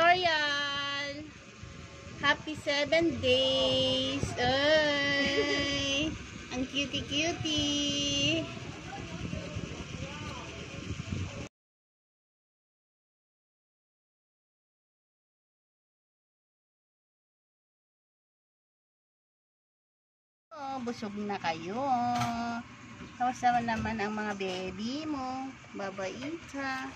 Royal. Happy 7 days. Ay, ang cutie-cutie. Oh, busog na kayo. Kamusta naman ang mga baby mo? Babaita.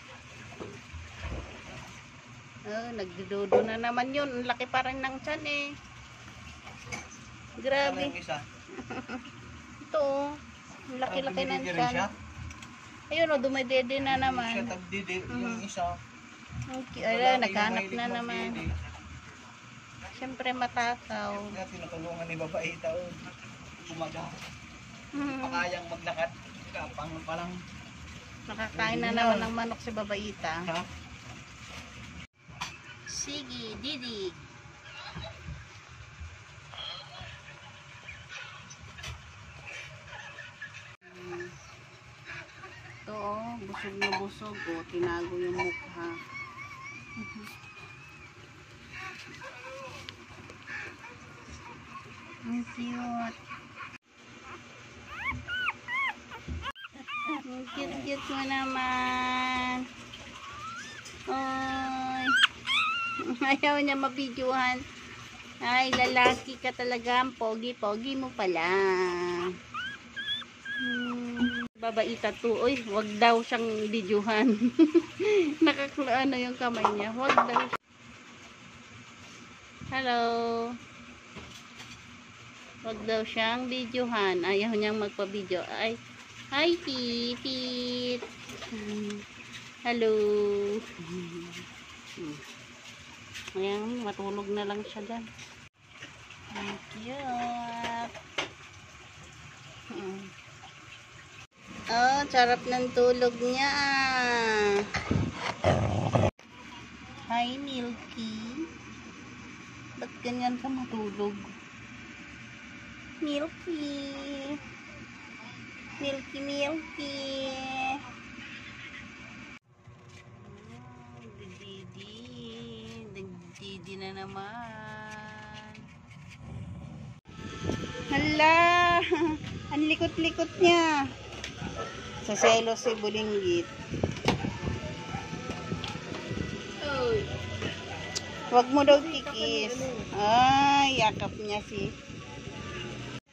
Oh, nagdududo na naman yun. Ang laki pa rin ng tiyan eh. Grabe. Ito oh. Ang laki-laki ng tiyan. Ayun oh, dumidede na naman. Siya tagdede yung isa. Okay, ay, naghanap na naman. Siyempre matakaw. Tinutulungan ni Babaita o kumaga. Pakayang maglakad. Kapang pa lang. Nakakain na naman ng manok si Babaita. Ha? Sige, Didi. Ito oh, busog na busog. Oh, tinago yung mukha. Ang cute. Ang cute-cute mo naman. Oy. Ayaw niya mabidyohan. Ay, lalaki ka talaga. Pogi-pogi mo pala. Babaita to. Uy, wag daw siyang bidyuhan. Nakakloano yung kamay niya. Wag daw. Hello. Wag daw siyang bidyuhan. Ayaw niyang magpabidyo. Ay, hi, Titit. Hello. Ayan, matulog na lang siya dyan. Ang cute. Oh, sarap ng tulog niya. Hi, Milky. Ba't ganyan ka matulog? Milky. Milky, Milky. Didi na naman. Hala, ang likot-likot niya. Sa selo si Bulinggit. Wag mo daw kikis. Ay, yakap niya si.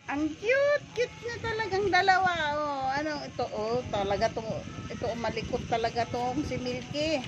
Ang cute, cute na talagang dalawa. Oh, ano ito? Oh, talaga to. Ito malikot talaga tong si Milky.